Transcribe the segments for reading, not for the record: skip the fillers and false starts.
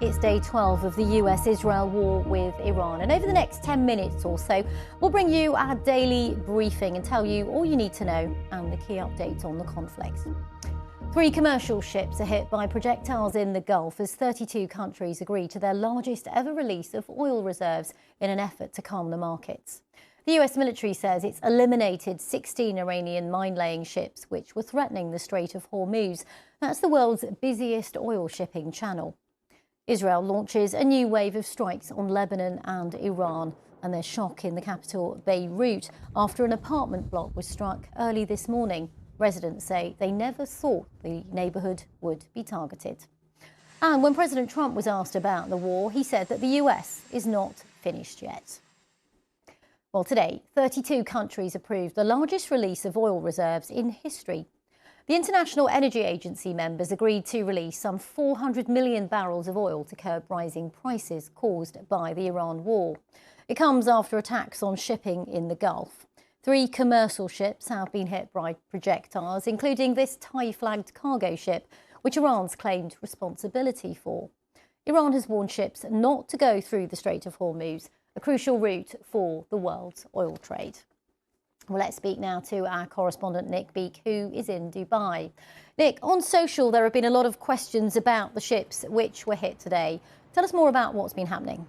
It's day 12 of the US-Israel war with Iran, and over the next 10 minutes or so, we'll bring you our daily briefing and tell you all you need to know and the key updates on the conflict. 3 commercial ships are hit by projectiles in the Gulf as 32 countries agree to their largest ever release of oil reserves in an effort to calm the markets. The US military says it's eliminated 16 Iranian mine-laying ships which were threatening the Strait of Hormuz. That's the world's busiest oil shipping channel. Israel launches a new wave of strikes on Lebanon and Iran, and there's shock in the capital Beirut after an apartment block was struck early this morning. Residents say they never thought the neighbourhood would be targeted. And when President Trump was asked about the war, he said that the US is not finished yet. Well, today, 32 countries approved the largest release of oil reserves in history. The International Energy Agency members agreed to release some 400 million barrels of oil to curb rising prices caused by the Iran war. It comes after attacks on shipping in the Gulf. 3 commercial ships have been hit by projectiles, including this Thai-flagged cargo ship, which Iran's claimed responsibility for. Iran has warned ships not to go through the Strait of Hormuz, a crucial route for the world's oil trade. Well, let's speak now to our correspondent Nick Beek, who is in Dubai. Nick, on social, there have been a lot of questions about the ships which were hit today. Tell us more about what's been happening.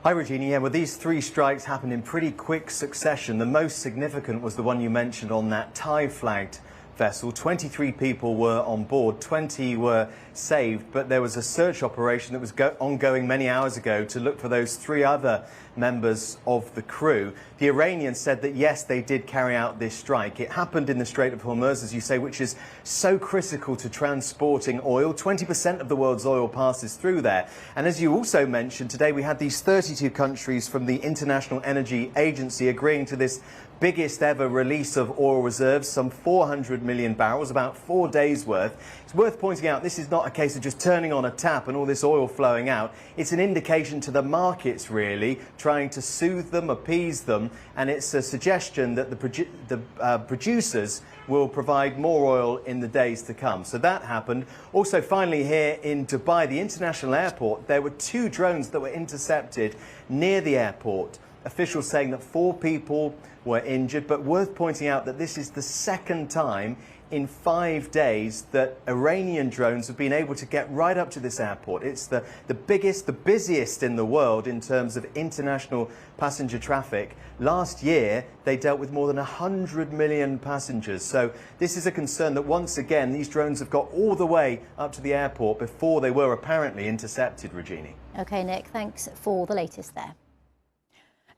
Hi, Regina. Yeah, well, these 3 strikes happened in pretty quick succession. The most significant was the one you mentioned on that Thai-flagged vessel. 23 people were on board, 20 were saved, but there was a search operation that was ongoing many hours ago to look for those 3 other members of the crew. The Iranians said that, yes, they did carry out this strike. It happened in the Strait of Hormuz, as you say, which is so critical to transporting oil. 20% of the world's oil passes through there. And as you also mentioned, today we had these 32 countries from the International Energy Agency agreeing to this biggest ever release of oil reserves, some 400 million barrels, about 4 days worth. It's worth pointing out this is not a case of just turning on a tap and all this oil flowing out. It's an indication to the markets, really, trying to soothe them, appease them, and it's a suggestion that the producers will provide more oil in the days to come. So that happened. Also, finally, here in Dubai, the international airport, there were 2 drones that were intercepted near the airport. Officials saying that 4 people were injured, but worth pointing out that this is the second time in 5 days that Iranian drones have been able to get right up to this airport. It's the biggest, the busiest in the world in terms of international passenger traffic. Last year, they dealt with more than 100 million passengers. So this is a concern that once again, these drones have got all the way up to the airport before they were apparently intercepted, Regina. OK, Nick, thanks for the latest there.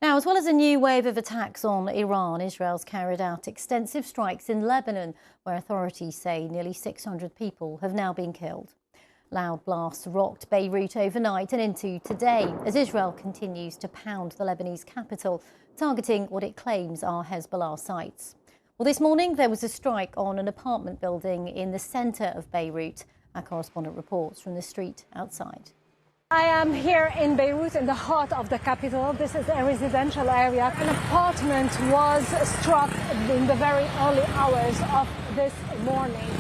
Now, as well as a new wave of attacks on Iran, Israel's carried out extensive strikes in Lebanon, where authorities say nearly 600 people have now been killed. Loud blasts rocked Beirut overnight and into today as Israel continues to pound the Lebanese capital, targeting what it claims are Hezbollah sites. Well, this morning there was a strike on an apartment building in the centre of Beirut. Our correspondent reports from the street outside. I am here in Beirut, in the heart of the capital. This is a residential area. An apartment was struck in the very early hours of this morning.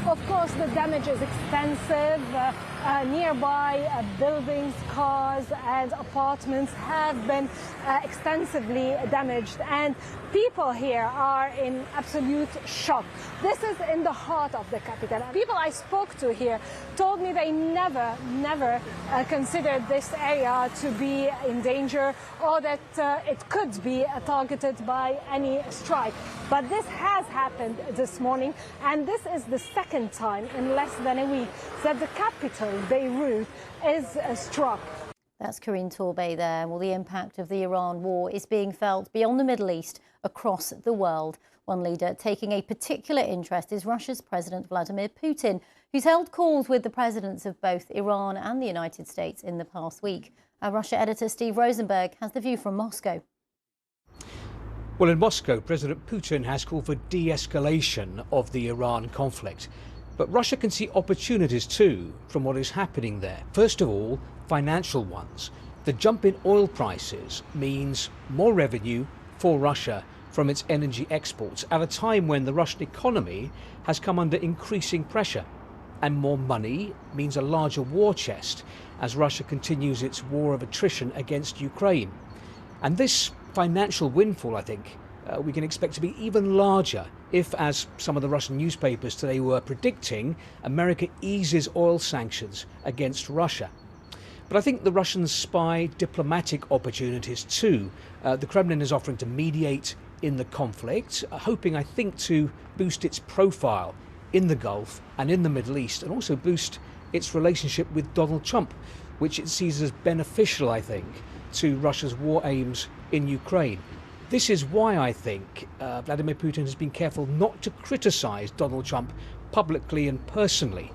Of course, the damage is extensive. Nearby buildings, cars and apartments have been extensively damaged, and people here are in absolute shock. This is in the heart of the capital. People I spoke to here told me they never considered this area to be in danger or that it could be targeted by any strike. But this has happened this morning, and this is the second time in less than a week that the capital, Beirut, is struck. That's Karine Torbay there. Well, the impact of the Iran war is being felt beyond the Middle East, across the world. One leader taking a particular interest is Russia's President Vladimir Putin, who's held calls with the presidents of both Iran and the United States in the past week. Our Russia editor Steve Rosenberg has the view from Moscow. Well, in Moscow, President Putin has called for de-escalation of the Iran conflict. But Russia can see opportunities too from what is happening there. First of all, financial ones. The jump in oil prices means more revenue for Russia from its energy exports at a time when the Russian economy has come under increasing pressure. And more money means a larger war chest as Russia continues its war of attrition against Ukraine. And this financial windfall, I think, we can expect to be even larger if, as some of the Russian newspapers today were predicting, America eases oil sanctions against Russia. But I think the Russians spy diplomatic opportunities too. The Kremlin is offering to mediate in the conflict, hoping, I think, to boost its profile in the Gulf and in the Middle East, and also boost its relationship with Donald Trump, which it sees as beneficial, I think, to Russia's war aims in Ukraine. This is why I think Vladimir Putin has been careful not to criticize Donald Trump publicly and personally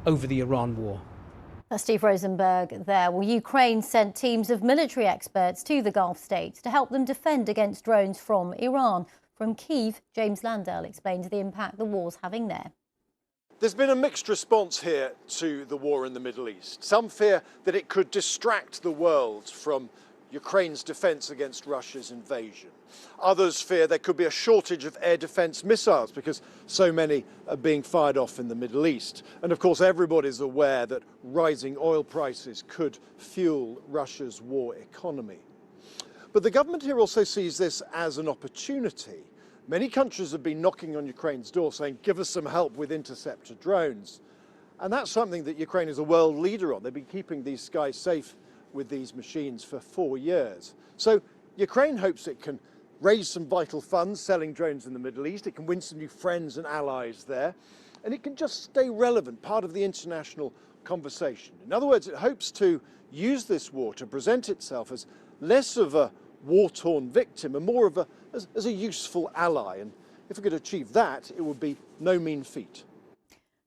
over the Iran war. That's Steve Rosenberg there. Well, Ukraine sent teams of military experts to the Gulf states to help them defend against drones from Iran. From Kyiv, James Landell explains the impact the war's having there. There's been a mixed response here to the war in the Middle East. Some fear that it could distract the world from Ukraine's defence against Russia's invasion. Others fear there could be a shortage of air defence missiles because so many are being fired off in the Middle East. And of course, everybody's aware that rising oil prices could fuel Russia's war economy. But the government here also sees this as an opportunity. Many countries have been knocking on Ukraine's door saying, give us some help with interceptor drones. And that's something that Ukraine is a world leader on. They've been keeping these skies safe with these machines for 4 years. So Ukraine hopes it can raise some vital funds selling drones in the Middle East. It can win some new friends and allies there. And it can just stay relevant, part of the international conversation. In other words, it hopes to use this war to present itself as less of a war-torn victim and more of as a useful ally. And if we could achieve that, it would be no mean feat.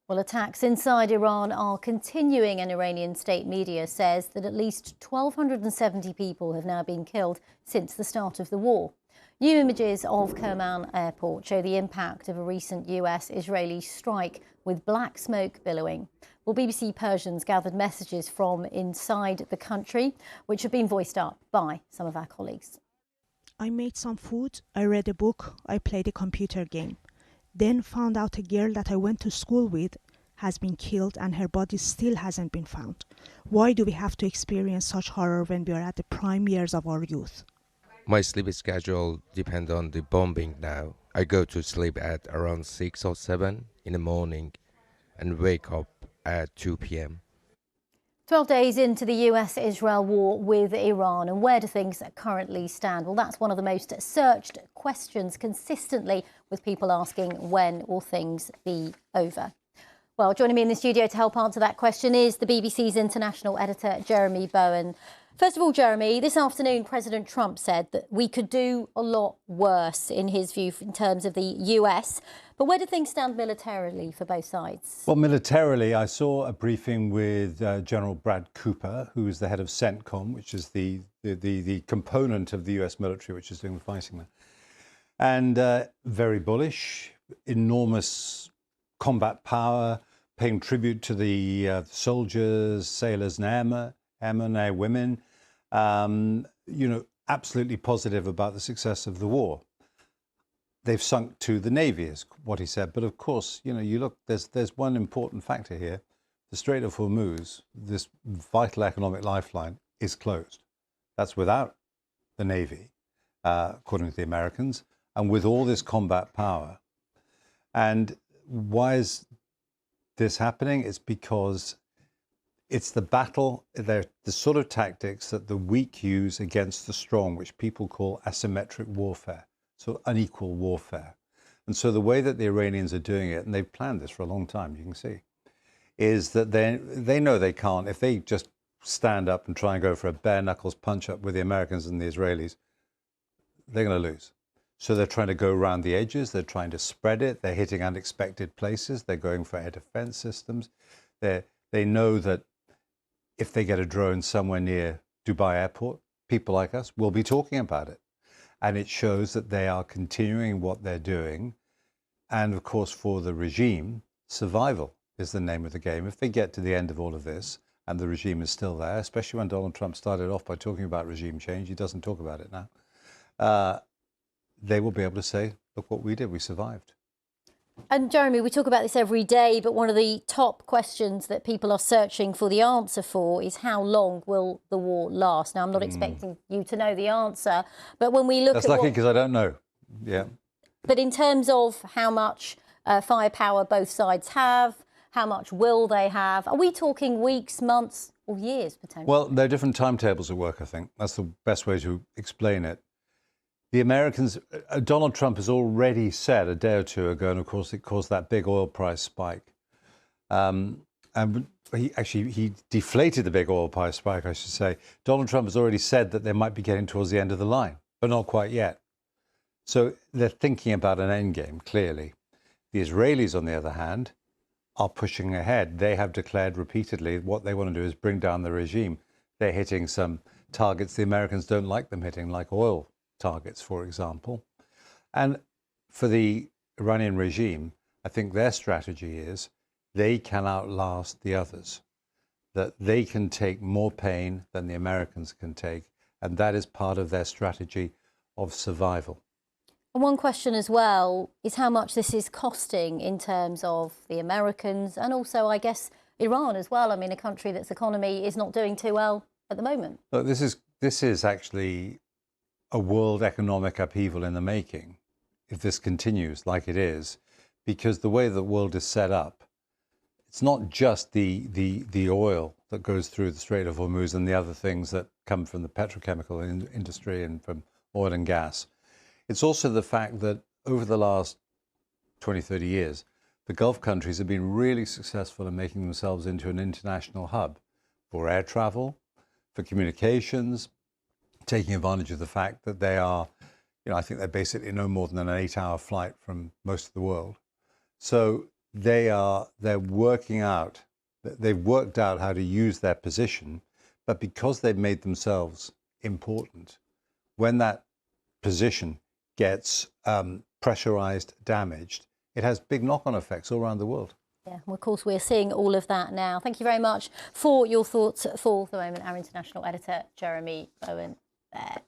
Well, attacks inside Iran are continuing, and Iranian state media says that at least 1,270 people have now been killed since the start of the war. New images of Kerman Airport show the impact of a recent US-Israeli strike with black smoke billowing. Well, BBC Persian's gathered messages from inside the country, which have been voiced up by some of our colleagues. I made some food, I read a book, I played a computer game. Then found out a girl that I went to school with has been killed and her body still hasn't been found. Why do we have to experience such horror when we are at the prime years of our youth? My sleep schedule depends on the bombing now. I go to sleep at around 6 or 7 in the morning and wake up at 2 p.m. 12 days into the US-Israel war with Iran, and where do things currently stand? Well, that's one of the most searched questions consistently, with people asking when will things be over. Well, joining me in the studio to help answer that question is the BBC's international editor, Jeremy Bowen. First of all, Jeremy, this afternoon, President Trump said that we could do a lot worse, in his view, in terms of the US. But where do things stand militarily for both sides? Well, militarily, I saw a briefing with General Brad Cooper, who is the head of CENTCOM, which is the component of the US military, which is doing the fighting there. And very bullish, enormous combat power, paying tribute to the soldiers, sailors and airmen, air women, absolutely positive about the success of the war. They've sunk to the Navy, is what he said. But of course, you look, there's one important factor here. The Strait of Hormuz, this vital economic lifeline, is closed. That's without the Navy, according to the Americans, and with all this combat power. And why is this happening? It's because it's the battle, the sort of tactics that the weak use against the strong, which people call asymmetric warfare, so unequal warfare. And so the way that the Iranians are doing it, and they've planned this for a long time, you can see, is that they know they can't. If they just stand up and try and go for a bare knuckles punch up with the Americans and the Israelis, they're going to lose. So they're trying to go around the edges. They're trying to spread it. They're hitting unexpected places. They're going for air defense systems. They know that if they get a drone somewhere near Dubai airport, people like us will be talking about it. And it shows that they are continuing what they're doing. And of course, for the regime, survival is the name of the game. If they get to the end of all of this and the regime is still there, especially when Donald Trump started off by talking about regime change, he doesn't talk about it now, they will be able to say, look what we did, we survived. And Jeremy, we talk about this every day, but one of the top questions that people are searching for the answer for is how long will the war last? Now, I'm not expecting you to know the answer, but when we look That's at lucky because I don't know. Yeah. But in terms of how much firepower both sides have, how much will they have, are we talking weeks, months or years potentially? Well, there are different timetables at work, I think. That's the best way to explain it. The Americans, Donald Trump has already said a day or two ago, and of course it caused that big oil price spike. And he deflated the big oil price spike, I should say. Donald Trump has already said that they might be getting towards the end of the line, but not quite yet. So they're thinking about an end game, clearly. The Israelis, on the other hand, are pushing ahead. They have declared repeatedly what they want to do is bring down the regime. They're hitting some targets the Americans don't like them hitting, like oil targets, for example. And for the Iranian regime, I think their strategy is they can outlast the others, that they can take more pain than the Americans can take. And that is part of their strategy of survival. And one question as well is how much this is costing in terms of the Americans and also, I guess, Iran as well. I mean, a country that's economy is not doing too well at the moment. Look, this is actually a world economic upheaval in the making, if this continues like it is, because the way the world is set up, it's not just the oil that goes through the Strait of Hormuz and the other things that come from the petrochemical industry and from oil and gas. It's also the fact that over the last 20, 30 years, the Gulf countries have been really successful in making themselves into an international hub for air travel, for communications, taking advantage of the fact that they are, I think they're basically no more than an 8-hour flight from most of the world. So they've worked out how to use their position, but because they've made themselves important, when that position gets pressurized, damaged, it has big knock-on effects all around the world. Yeah, well, of course, we're seeing all of that now. Thank you very much for your thoughts for the moment, our international editor, Jeremy Bowen there.